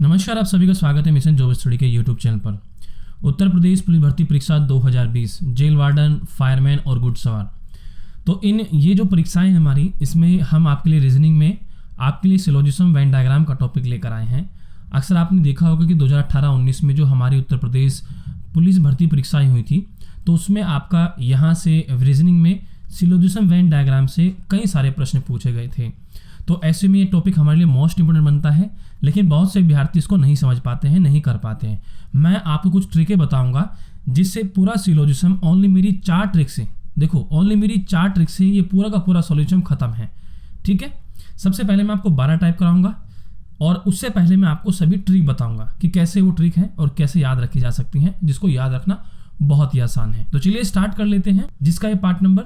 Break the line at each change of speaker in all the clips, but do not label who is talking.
नमस्कार, आप सभी का स्वागत है मिशन जॉब स्टडी के यूट्यूब चैनल पर। उत्तर प्रदेश पुलिस भर्ती परीक्षा 2020 जेल वार्डन, फायरमैन और गुड सवार। तो ये जो परीक्षाएं हमारी, इसमें हम आपके लिए रीजनिंग में आपके लिए सिलोजिज्म वेन डायग्राम का टॉपिक लेकर आए हैं। अक्सर आपने देखा होगा कि 2018-19 में जो हमारी उत्तर प्रदेश पुलिस भर्ती परीक्षाएँ हुई थी, तो उसमें आपका यहाँ से रीजनिंग में सिलोजिज्म वेन डायग्राम से कई सारे प्रश्न पूछे गए थे। तो ऐसे में ये टॉपिक हमारे लिए मोस्ट इंपोर्टेंट बनता है, लेकिन बहुत से विद्यार्थी इसको नहीं समझ पाते हैं, नहीं कर पाते हैं। मैं आपको कुछ ट्रिकें बताऊंगा जिससे पूरा सिलोजिज्म ओनली मेरी 4 ट्रिक से, देखो ओनली मेरी 4 ट्रिक से ये पूरा का पूरा सिलोजिज्म खत्म है। ठीक है, सबसे पहले मैं आपको 12 टाइप कराऊंगा और उससे पहले मैं आपको सभी ट्रिक बताऊंगा कि कैसे वो ट्रिक है और कैसे याद रखी जा सकती हैं, जिसको याद रखना बहुत ही आसान है। तो चलिए स्टार्ट कर लेते हैं, जिसका ये पार्ट नंबर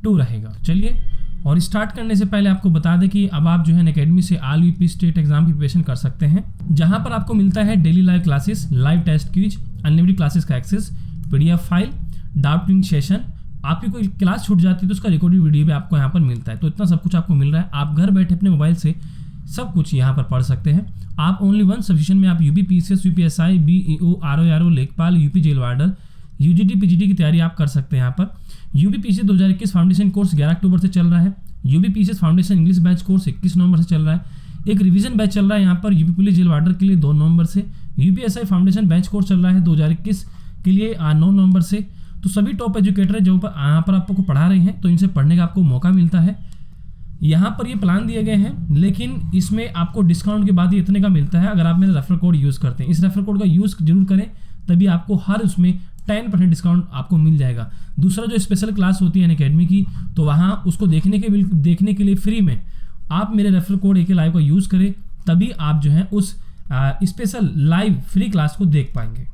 2 रहेगा। चलिए, और स्टार्ट करने से पहले आपको बता दें कि अब आप जो है अकेडमी से ऑल यूपी स्टेट एग्जाम की प्रिपरेशन कर सकते हैं, जहां पर आपको मिलता है daily live classes, live test quiz, unlimited classes का access, PDF file, doubting session. आपकी कोई क्लास छूट जाती है तो उसका रिकॉर्डेड वीडियो भी आपको यहाँ पर मिलता है। तो इतना सब कुछ आपको मिल रहा है, आप घर बैठे अपने मोबाइल से सब कुछ यहाँ पर पढ़ सकते हैं। आप ओनली वन सब्सक्रिप्शन में आप UP PCS, UPSI, BEO, RO, लेखपाल, UP jail warder, UGT, PGT की तैयारी आप कर सकते हैं। यहाँ पर यूपी पीसीएस 2021 फाउंडेशन कोर्स 11 अक्टूबर से चल रहा है। UP PCS foundation English batch course 21 नवंबर से चल रहा है। एक रिवीजन बैच चल रहा है यहाँ पर यूपी पुलिस जेल वार्डर के लिए 2 नवंबर से। यूपीएसआई फाउंडेशन बैच कोर्स चल रहा है 2021 के लिए 9 नवंबर से। तो सभी टॉप एजुकेटर है जो यहाँ पर आपको पढ़ा रहे हैं, तो इनसे पढ़ने का आपको मौका मिलता है। यहाँ पर ये प्लान दिए गए हैं, लेकिन इसमें आपको डिस्काउंट के बाद ही इतने का मिलता है अगर आप मेरा रेफर कोड यूज़ करते हैं। इस रेफर कोड का यूज़ जरूर करें, तभी आपको हर उसमें 10% डिस्काउंट आपको मिल जाएगा। दूसरा जो स्पेशल क्लास होती है अकेडमी की, तो वहाँ उसको देखने के लिए फ्री में आप मेरे रेफर कोड AK लाइव का यूज़ करें, तभी आप जो है उस स्पेशल लाइव फ्री क्लास को देख पाएंगे।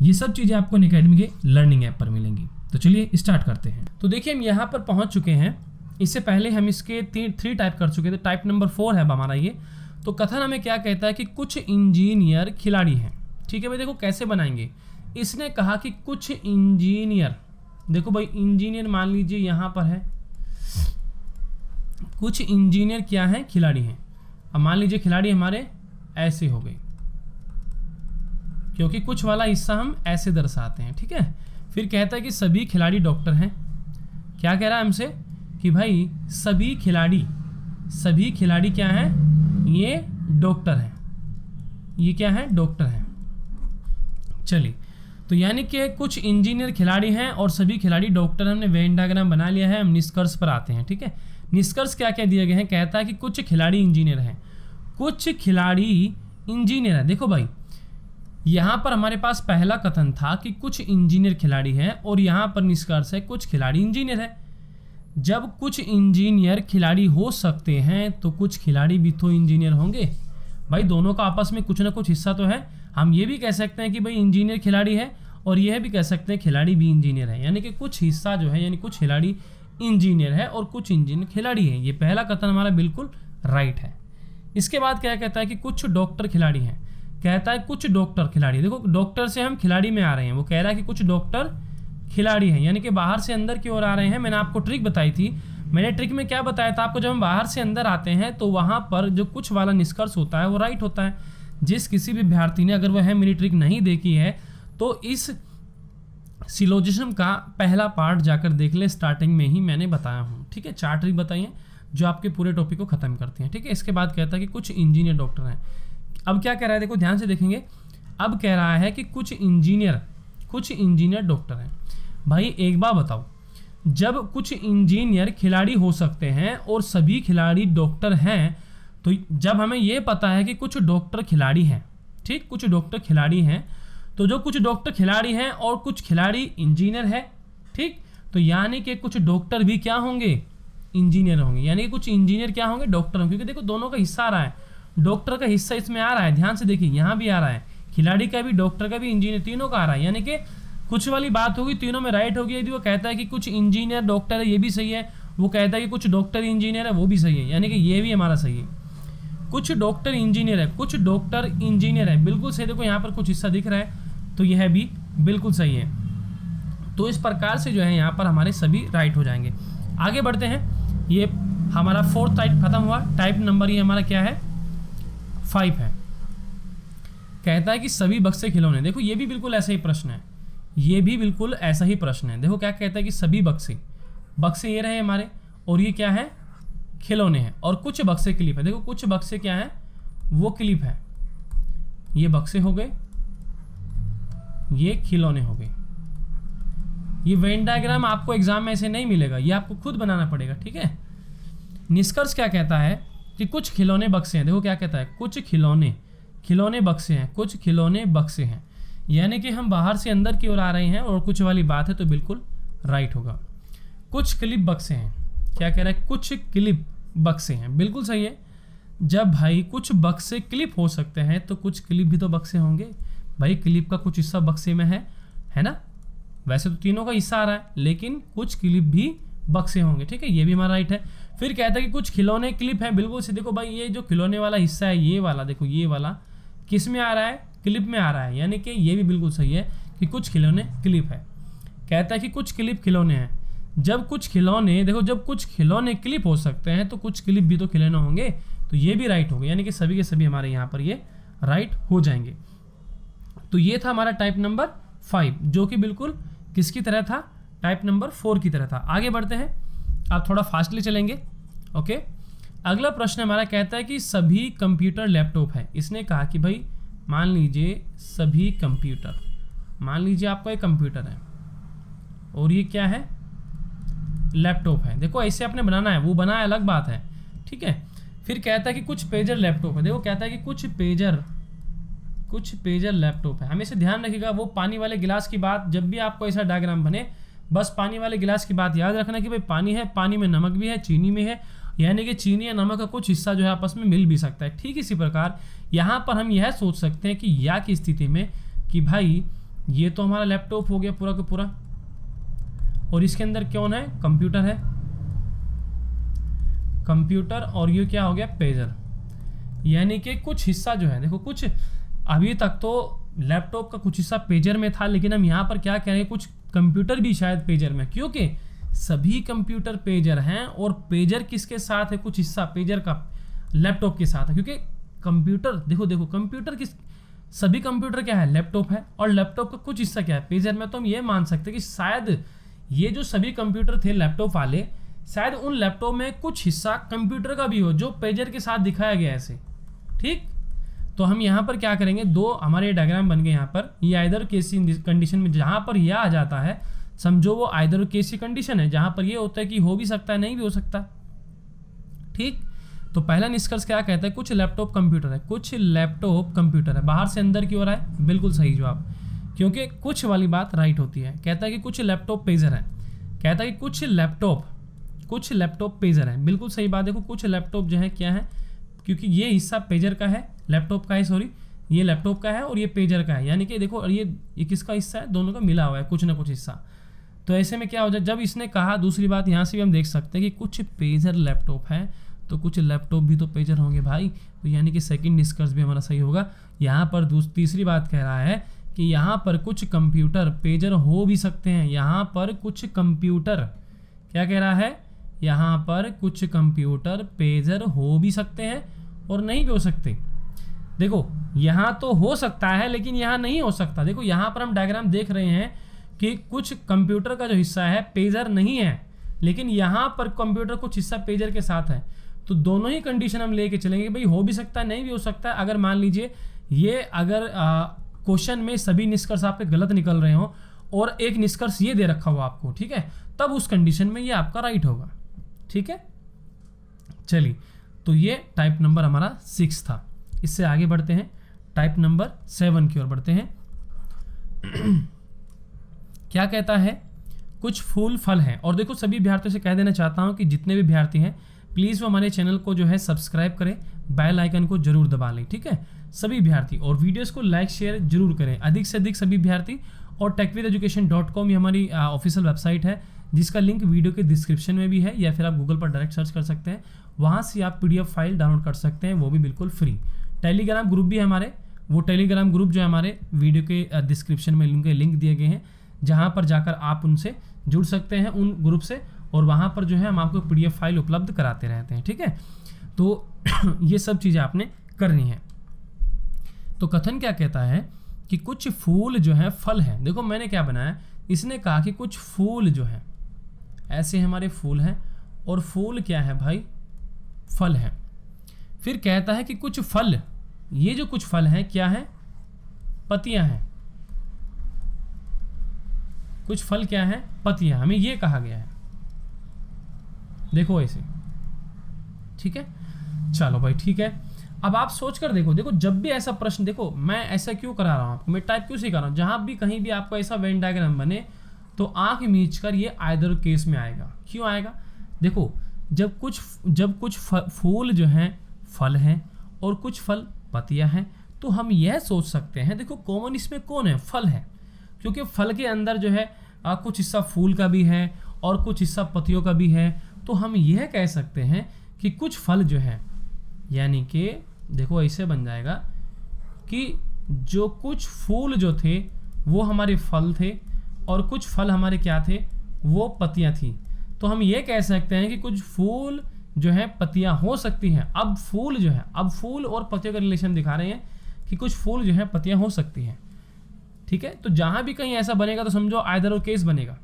ये सब चीज़ें आपको अकेडमी के लर्निंग ऐप पर मिलेंगी। तो चलिए स्टार्ट करते हैं। तो देखिए, हम यहाँ पर पहुँच चुके हैं। इससे पहले हम इसके 3 टाइप कर चुके थे। टाइप नंबर 4 है हमारा ये। तो कथन हमें क्या कहता है कि कुछ इंजीनियर खिलाड़ी हैं। ठीक है भाई, देखो कैसे बनाएंगे। इसने कहा कि कुछ इंजीनियर, देखो भाई इंजीनियर मान लीजिए यहाँ पर है, कुछ इंजीनियर क्या है, खिलाड़ी हैं। अब मान लीजिए खिलाड़ी हमारे ऐसे हो गए, क्योंकि कुछ वाला हिस्सा हम ऐसे दर्शाते हैं। ठीक है, फिर कहता है कि सभी खिलाड़ी डॉक्टर हैं। क्या कह रहा है हमसे कि भाई सभी खिलाड़ी क्या हैं, ये डॉक्टर हैं। ये क्या है, डॉक्टर हैं। चलिए, तो यानी कि कुछ इंजीनियर खिलाड़ी हैं और सभी खिलाड़ी डॉक्टर। हमने वेन डायग्राम बना लिया है, हम निष्कर्ष पर आते हैं। ठीक है, निष्कर्ष क्या क्या दिए गए हैं। कहता है कि कुछ खिलाड़ी इंजीनियर हैं, कुछ खिलाड़ी इंजीनियर हैं। देखो भाई, यहाँ पर हमारे पास पहला कथन था कि कुछ इंजीनियर खिलाड़ी हैं, और यहाँ पर निष्कर्ष है कुछ खिलाड़ी इंजीनियर हैं। जब कुछ इंजीनियर खिलाड़ी हो सकते हैं, तो कुछ खिलाड़ी भी तो इंजीनियर होंगे। भाई दोनों का आपस में कुछ ना कुछ हिस्सा तो है। हम ये भी कह सकते हैं कि भाई इंजीनियर खिलाड़ी है, और यह भी कह सकते हैं खिलाड़ी भी इंजीनियर है। यानी कि कुछ हिस्सा जो है, यानी कुछ खिलाड़ी इंजीनियर है और कुछ इंजीनियर खिलाड़ी है। ये पहला कथन हमारा बिल्कुल राइट है। इसके बाद क्या कहता है कि कुछ डॉक्टर खिलाड़ी हैं। कहता है कुछ डॉक्टर खिलाड़ी। देखो, डॉक्टर से हम खिलाड़ी में आ रहे हैं। वो कह रहा है कि कुछ डॉक्टर खिलाड़ी हैं, यानी कि बाहर से अंदर की ओर आ रहे हैं। मैंने आपको ट्रिक बताई थी। मैंने ट्रिक में क्या बताया था आपको, जब हम बाहर से अंदर आते हैं तो वहाँ पर जो कुछ वाला निष्कर्ष होता है वो राइट होता है। जिस किसी भी विद्यार्थी ने, अगर वह मेरी ट्रिक नहीं देखी है, तो इस सिलोजिज्म का पहला पार्ट जाकर देख ले, स्टार्टिंग में ही मैंने बताया हूँ। ठीक है, 4 ट्रिक बताई हैं जो आपके पूरे टॉपिक को खत्म करती हैं। ठीक है, इसके बाद कहता है कि कुछ इंजीनियर डॉक्टर हैं। अब क्या कह रहा है, देखो ध्यान से देखेंगे। अब कह रहा है कि कुछ इंजीनियर डॉक्टर हैं। भाई एक बात बताओ, जब कुछ इंजीनियर खिलाड़ी हो सकते हैं और सभी खिलाड़ी डॉक्टर हैं, तो जब हमें यह पता है कि कुछ डॉक्टर खिलाड़ी हैं, ठीक, कुछ डॉक्टर खिलाड़ी हैं, तो जो कुछ डॉक्टर खिलाड़ी हैं और कुछ खिलाड़ी इंजीनियर है, ठीक, तो यानी कि कुछ डॉक्टर भी क्या होंगे, इंजीनियर होंगे। यानी कि कुछ इंजीनियर क्या होंगे, डॉक्टर होंगे। क्योंकि देखो दोनों का हिस्सा आ रहा है, डॉक्टर का हिस्सा इसमें आ रहा है। ध्यान से देखिए, यहाँ भी आ रहा है, खिलाड़ी का भी, डॉक्टर का भी, इंजीनियर, तीनों का आ रहा है। यानी कि कुछ वाली बात होगी, तीनों में राइट होगी। यदि वो कहता है कि कुछ इंजीनियर डॉक्टर है, ये भी सही है। वो कहता है कि कुछ डॉक्टर इंजीनियर है, वो भी सही है। यानी कि ये भी हमारा सही है। कुछ डॉक्टर इंजीनियर है, कुछ डॉक्टर इंजीनियर है, बिल्कुल सही। देखो यहाँ पर कुछ हिस्सा दिख रहा है, तो यह भी बिल्कुल सही है। तो इस प्रकार से जो है यहाँ पर हमारे सभी राइट हो जाएंगे। आगे बढ़ते हैं। ये हमारा 4th टाइप खत्म हुआ। टाइप नंबर ये हमारा क्या है, 5 है। कहता है कि सभी बक्से खिलौने, देखो ये भी बिल्कुल ऐसा ही प्रश्न है, ये भी बिल्कुल ऐसा ही प्रश्न है। देखो क्या कहता है कि सभी बक्से ये रहे हमारे, और ये क्या है, खिलौने हैं, और कुछ बक्से क्लिप है। देखो कुछ बक्से क्या है, वो क्लिप है, ये बक्से हो गए, ये खिलौने हो गए। ये वेन डायग्राम आपको एग्जाम में ऐसे नहीं मिलेगा, ये आपको खुद बनाना पड़ेगा, ठीक है। निष्कर्ष क्या कहता है कि कुछ खिलौने बक्से हैं। देखो क्या कहता है, कुछ खिलौने बक्से हैं, कुछ खिलौने बक्से हैं, यानी कि हम बाहर से अंदर की ओर आ रहे हैं, और कुछ वाली बात है तो बिल्कुल राइट होगा। कुछ क्लिप बक्से हैं, क्या कह रहा है, कुछ क्लिप बक्से हैं, बिल्कुल सही है। जब भाई कुछ बक्से क्लिप हो सकते हैं तो कुछ क्लिप भी तो बक्से होंगे भाई, क्लिप का कुछ हिस्सा बक्से में है ना। वैसे तो तीनों का हिस्सा आ रहा है, लेकिन कुछ क्लिप भी बक्से होंगे, ठीक है, ये भी हमारा राइट है। फिर कहता है कि कुछ खिलौने क्लिप हैं, बिल्कुल से। देखो भाई ये जो खिलौने वाला हिस्सा है, ये वाला देखो, ये वाला किस में आ रहा है, क्लिप में आ रहा है, यानी कि ये भी बिल्कुल सही है कि कुछ खिलौने क्लिप है। कहता है कि कुछ क्लिप खिलौने हैं। जब कुछ खिलौने, देखो जब कुछ खिलौने क्लिप हो सकते हैं तो कुछ क्लिप भी तो खिलौने होंगे, तो ये भी राइट हो गए, यानी कि सभी के सभी हमारे यहाँ पर ये राइट हो जाएंगे। तो ये था हमारा टाइप नंबर 5, जो कि बिल्कुल किसकी तरह था, टाइप नंबर 4 की तरह था। आगे बढ़ते हैं, आप थोड़ा फास्टली चलेंगे, ओके। अगला प्रश्न हमारा कहता है कि सभी कंप्यूटर लैपटॉप है। इसने कहा कि भाई मान लीजिए सभी कंप्यूटर, मान लीजिए आपका एक कंप्यूटर है और ये क्या है, लैपटॉप है। देखो ऐसे आपने बनाना है, वो बनाया अलग बात है, ठीक है। फिर कहता है कि कुछ पेजर लैपटॉप है। देखो कहता है कि कुछ पेजर लैपटॉप है। हमेशा ध्यान रखिएगा, वो पानी वाले गिलास की बात, जब भी आपको ऐसा डायग्राम बने, बस पानी वाले गिलास की बात याद रखना कि भाई पानी है, पानी में नमक भी है, चीनी में है, यानी कि चीनी या नमक का कुछ हिस्सा जो है आपस में मिल भी सकता है। ठीक इसी प्रकार यहाँ पर हम यह सोच सकते हैं कि या की स्थिति में कि भाई ये तो हमारा लैपटॉप हो गया पूरा का पूरा, और इसके अंदर कौन है, कंप्यूटर है, कंप्यूटर, और ये क्या हो गया, पेजर। यानी कि कुछ हिस्सा जो है, देखो कुछ अभी तक तो लैपटॉप का कुछ हिस्सा पेजर में था, लेकिन हम यहाँ पर क्या कह रहे हैं, कुछ कंप्यूटर भी शायद पेजर में, क्योंकि सभी कंप्यूटर पेजर हैं, और पेजर किसके साथ है, कुछ हिस्सा पेजर का लैपटॉप के साथ है, क्योंकि कंप्यूटर देखो कंप्यूटर किस, सभी कंप्यूटर क्या है, लैपटॉप है, और लैपटॉप का कुछ हिस्सा क्या है, पेजर में। तो हम ये मान सकते हैं कि शायद ये जो सभी कंप्यूटर थे लैपटॉप वाले, शायद उन लैपटॉप में कुछ हिस्सा कंप्यूटर का भी हो जो पेजर के साथ दिखाया गया ऐसे, ठीक। तो हम यहाँ पर क्या करेंगे, दो हमारे डायग्राम बन गए यहाँ पर, ये आइदर केसी कंडीशन में जहाँ पर यह आ जाता है, समझो वो आइदर केसी कंडीशन है, जहाँ पर ये होता है कि हो भी सकता है, नहीं भी हो सकता, ठीक। तो पहला निष्कर्ष क्या कहता है, कुछ लैपटॉप कंप्यूटर है, कुछ लैपटॉप कंप्यूटर है, बाहर से अंदर की ओर है, बिल्कुल सही जवाब, क्योंकि कुछ वाली बात राइट होती है। कहता है कि कुछ लैपटॉप पेजर है, कहता है कि कुछ लैपटॉप पेजर है, बिल्कुल सही बात। देखो कुछ लैपटॉप जो है क्या है, क्योंकि ये हिस्सा पेजर का है, लैपटॉप का है, सॉरी ये लैपटॉप का है और ये पेजर का है, यानी कि देखो ये किसका हिस्सा है, दोनों का मिला हुआ है कुछ ना कुछ हिस्सा। तो ऐसे में क्या हो जाए, जब इसने कहा, दूसरी बात यहाँ से भी हम देख सकते हैं कि कुछ पेजर लैपटॉप है, तो कुछ लैपटॉप भी तो पेजर होंगे भाई, तो यानी कि सेकंड निष्कर्ष भी हमारा सही होगा। यहाँ पर तीसरी बात कह रहा है कि यहाँ पर कुछ कंप्यूटर पेजर हो भी सकते हैं, यहाँ पर कुछ कंप्यूटर, क्या कह रहा है, यहाँ पर कुछ कंप्यूटर पेजर हो भी सकते हैं और नहीं भी हो सकते। देखो यहाँ तो हो सकता है, लेकिन यहाँ नहीं हो सकता। देखो यहाँ पर हम डायग्राम देख रहे हैं कि कुछ कंप्यूटर का जो हिस्सा है पेजर नहीं है, लेकिन यहाँ पर कंप्यूटर कुछ हिस्सा पेजर के साथ है, तो दोनों ही कंडीशन हम लेके चलेंगे, भाई हो भी सकता है, नहीं भी हो सकता है। अगर मान लीजिए ये अगर क्वेश्चन में सभी निष्कर्ष आपके गलत निकल रहे हो और एक निष्कर्ष ये दे रखा हो आपको, ठीक है, तब उस कंडीशन में ये आपका राइट होगा, ठीक है। चलिए, तो ये टाइप नंबर हमारा 6 था। इससे आगे बढ़ते हैं, टाइप नंबर 7 की ओर बढ़ते हैं। क्या कहता है, कुछ फूल फल हैं। और देखो सभी विद्यार्थियों से कह देना चाहता हूं कि जितने भी विद्यार्थी हैं प्लीज़ वो हमारे चैनल को जो है सब्सक्राइब करें, बेल आइकन को जरूर दबा लें, ठीक है सभी विद्यार्थी, और वीडियोस को लाइक शेयर जरूर करें अधिक से अधिक सभी विद्यार्थी। और techvideducation.com ये हमारी ऑफिशियल वेबसाइट है, जिसका लिंक वीडियो के डिस्क्रिप्शन में भी है, या फिर आप गूगल पर डायरेक्ट सर्च कर सकते हैं, वहाँ से आप PDF फाइल डाउनलोड कर सकते हैं, वो भी बिल्कुल फ्री। टेलीग्राम ग्रुप भी है हमारे, वो टेलीग्राम ग्रुप जो है हमारे वीडियो के डिस्क्रिप्शन में उनके लिंक दिए गए हैं, जहाँ पर जाकर आप उनसे जुड़ सकते हैं उन ग्रुप से, और वहाँ पर जो है हम आपको PDF फाइल उपलब्ध कराते रहते हैं, ठीक है। तो ये सब चीज़ें आपने करनी है। तो कथन क्या कहता है कि कुछ फूल जो है फल है। देखो मैंने क्या बनाया, इसने कहा कि कुछ फूल जो है, ऐसे हमारे फूल हैं और फूल क्या है भाई, फल है। फिर कहता है कि कुछ फल, ये जो कुछ फल हैं क्या है, पत्तियां हैं। कुछ फल क्या है, पत्तियां, हमें ये कहा गया है। देखो ऐसे, ठीक है। चलो भाई ठीक है। अब आप सोच कर देखो, देखो जब भी ऐसा प्रश्न, देखो मैं ऐसा क्यों करा रहा हूं आपको, मैं टाइप क्यों सिखा रहा हूं, जहां भी कहीं भी आपको ऐसा वेन डायग्राम बने तो आंख मीच कर ये आइदर केस में आएगा। क्यों आएगा, देखो जब कुछ फूल जो हैं फल हैं और कुछ फल पत्तियां हैं, तो हम यह सोच सकते हैं, देखो कॉमन इसमें कौन है, फल है, क्योंकि फल के अंदर जो है कुछ हिस्सा फूल का भी है और कुछ हिस्सा पत्तियों का भी है। तो हम यह कह सकते हैं कि कुछ फल जो है, यानी कि देखो ऐसे बन जाएगा कि जो कुछ फूल जो थे वो हमारे फल थे और कुछ फल हमारे क्या थे, वो पत्तियां थी। तो हम ये कह सकते हैं कि कुछ फूल जो है पत्तियां हो सकती हैं। अब फूल जो है, अब फूल और पत्तियों का रिलेशन दिखा रहे हैं कि कुछ फूल जो है पत्तियां हो सकती हैं, ठीक है। तो जहां भी कहीं ऐसा बनेगा तो समझो आइदर और केस बनेगा,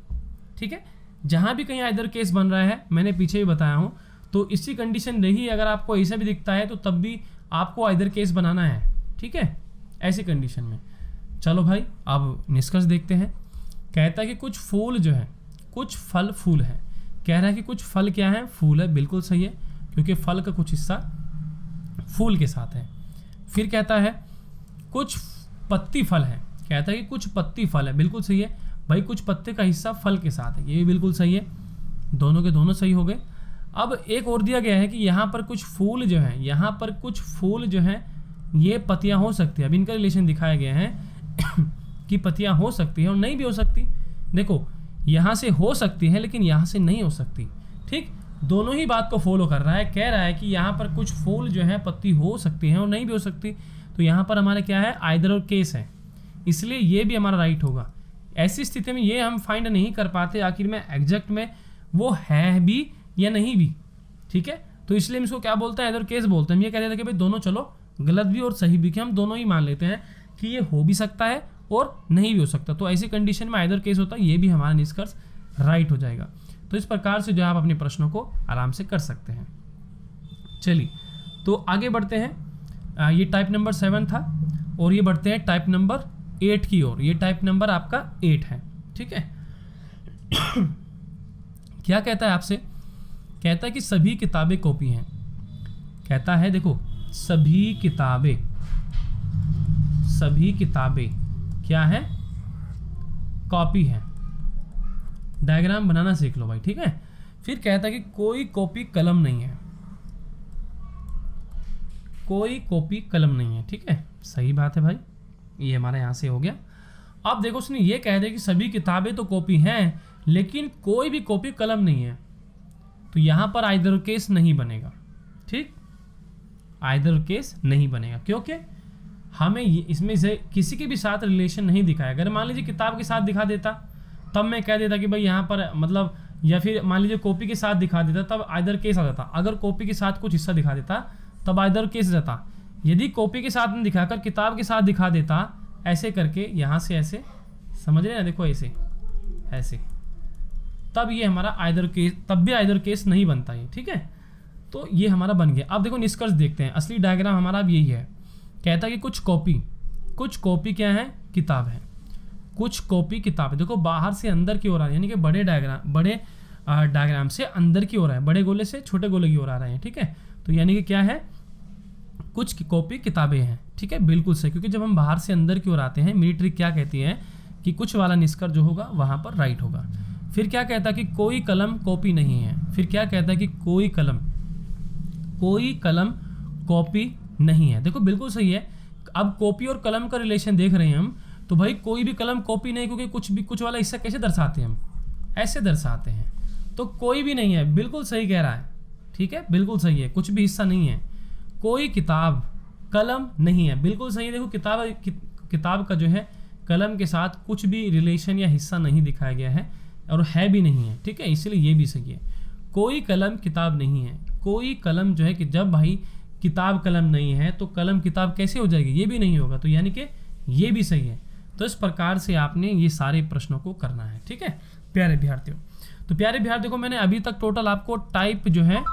ठीक है। जहां भी कहीं आइदर केस बन रहा है, मैंने पीछे भी बताया हूं, तो इसी कंडीशन रही, अगर आपको ऐसा भी दिखता है तो तब भी आपको आइदर केस बनाना है, ठीक है, ऐसी कंडीशन में। चलो भाई अब निष्कर्ष देखते हैं। कहता है कि कुछ फूल जो है, कुछ फल फूल है, कह रहा है कि कुछ फल क्या है, फूल है, बिल्कुल सही है, क्योंकि फल का कुछ हिस्सा फूल के साथ है। फिर कहता है कुछ पत्ती फल है, कहता है कि कुछ पत्ती फल है, बिल्कुल सही है भाई, कुछ पत्ते का हिस्सा फल के साथ है, ये भी बिल्कुल सही है, दोनों के दोनों सही हो गए। अब एक और दिया गया है कि यहाँ पर कुछ फूल जो है, यहाँ पर कुछ फूल जो है ये पत्तियाँ हो सकती है। अब इनका रिलेशन दिखाया गया है कि पत्तियाँ हो सकती हैं और नहीं भी हो सकती। देखो यहाँ से हो सकती है लेकिन यहाँ से नहीं हो सकती, ठीक, दोनों ही बात को फॉलो कर रहा है। कह रहा है कि यहाँ पर कुछ फूल जो है पत्ती हो सकती हैं और नहीं भी हो सकती, तो यहाँ पर हमारे क्या है, आइदर और केस है, इसलिए ये भी हमारा राइट होगा। ऐसी स्थिति में ये हम फाइंड नहीं कर पाते आखिर में एग्जैक्ट में वो है भी या नहीं भी, ठीक है। तो इसलिए हम इसको क्या बोलते हैं, आइदर केस बोलते हैं। हम ये कह देते हैं कि भाई दोनों चलो गलत भी और सही भी, कि हम दोनों ही मान लेते हैं कि ये हो भी सकता है और नहीं भी हो सकता। तो ऐसी कंडीशन में आइदर केस होता है, ये भी हमारा निष्कर्ष राइट हो जाएगा। तो इस प्रकार से जो आप अपने प्रश्नों को आराम से कर सकते हैं। चलिए तो आगे बढ़ते हैं। ये टाइप नंबर 7 था और ये बढ़ते हैं टाइप नंबर 8 की ओर। ये टाइप नंबर आपका 8 है, ठीक है। क्या कहता है आपसे, कहता है कि सभी किताबें कॉपी हैं। कहता है देखो सभी किताबें क्या है, कॉपी है। डायग्राम बनाना सीख लो भाई, ठीक है। फिर कहता है कि कोई कॉपी कलम नहीं है, कोई कॉपी कलम नहीं है, ठीक है, सही बात है भाई, ये हमारा यहाँ से हो गया। अब देखो उसने ये कह दिया कि सभी किताबें तो कॉपी हैं लेकिन कोई भी कॉपी कलम नहीं है, तो यहाँ पर आइदर केस नहीं बनेगा, ठीक, आइदर केस नहीं बनेगा, क्योंकि हमें इसमें से किसी के भी साथ रिलेशन नहीं दिखाया। अगर मान लीजिए किताब के साथ दिखा देता तब मैं कह देता कि भाई यहाँ पर मतलब, या फिर मान लीजिए कॉपी के साथ दिखा देता तब आइदर केस आ जाता। अगर कॉपी के साथ कुछ हिस्सा दिखा देता तब आइदर केस जाता। यदि कॉपी के साथ नहीं दिखाकर किताब के साथ दिखा देता, ऐसे करके यहाँ से ऐसे, समझ रहे ना, देखो ऐसे ऐसे, तब ये हमारा आइदर केस, तब भी आइदर केस नहीं बनता ये, ठीक है। तो ये हमारा बन गया। अब देखो निष्कर्ष देखते हैं। असली डायग्राम हमारा अब यही है। कहता है कि कुछ कॉपी क्या है, किताब है, कुछ कॉपी किताब है। देखो बाहर से अंदर की ओर आ रही है, यानी कि बड़े डायग्राम से अंदर की ओर है, बड़े गोले से छोटे गोले की ओर आ रहे हैं, ठीक है। तो यानी कि क्या है, कुछ कॉपी किताबें हैं, ठीक है, बिल्कुल सही, क्योंकि जब हम बाहर से अंदर की ओर आते हैं, मेरी ट्रिक क्या कहती है कि कुछ वाला निष्कर्ष जो होगा वहां पर राइट होगा। फिर क्या कहता है कि कोई कलम कॉपी नहीं है। फिर क्या कहता है कि कोई कलम कॉपी नहीं है। देखो बिल्कुल सही है। अब कॉपी और कलम का रिलेशन देख रहे हैं हम, तो भाई कोई भी कलम कॉपी नहीं, क्योंकि कुछ वाला हिस्सा कैसे दर्शाते हैं हम, ऐसे दर्शाते हैं, तो कोई भी नहीं है, बिल्कुल सही कह रहा है, ठीक है, बिल्कुल सही है, कुछ भी हिस्सा नहीं है। कोई किताब कलम नहीं है, बिल्कुल सही है। देखो किताब का जो है कलम के साथ कुछ भी रिलेशन या हिस्सा नहीं दिखाया गया है और है भी नहीं है, ठीक है, इसलिए ये भी सही है। कोई कलम किताब नहीं है। कोई कलम जो है कि जब भाई किताब कलम नहीं है तो कलम किताब कैसे हो जाएगी, ये भी नहीं होगा, तो यानी कि ये भी सही है। तो इस प्रकार से आपने ये सारे प्रश्नों को करना है। ठीक है प्यारे विद्यार्थियों, तो प्यारे विद्यार्थियों को मैंने अभी तक टोटल आपको टाइप जो है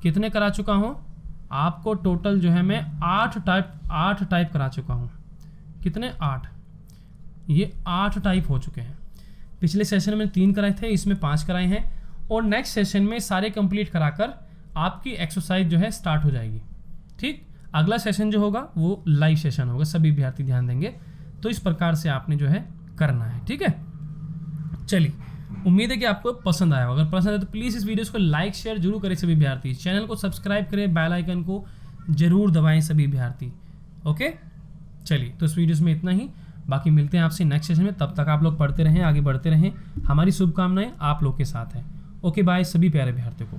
कितने करा चुका हूँ, आपको टोटल जो है मैं 8 टाइप करा चुका हूँ। कितने? 8। ये 8 टाइप हो चुके हैं। पिछले सेशन में 3 कराए थे, इसमें 5 कराए हैं, और नेक्स्ट सेशन में सारे कंप्लीट कराकर आपकी एक्सरसाइज जो है स्टार्ट हो जाएगी। ठीक, अगला सेशन जो होगा वो लाइव सेशन होगा, सभी विद्यार्थी ध्यान देंगे। तो इस प्रकार से आपने जो है करना है। ठीक है, चलिए उम्मीद है कि आपको पसंद आया। अगर पसंद है तो प्लीज़ इस वीडियो को लाइक शेयर जरूर करें सभी विद्यार्थी, चैनल को सब्सक्राइब करें, बेल आइकन को जरूर दबाएं सभी विद्यार्थी। ओके, चलिए तो इस वीडियो में इतना ही, बाकी मिलते हैं आपसे नेक्स्ट सेशन में। तब तक आप लोग पढ़ते रहें, आगे बढ़ते रहें, हमारी शुभकामनाएं आप लोग के साथ हैं। ओके बाय सभी प्यारे विद्यार्थियों को।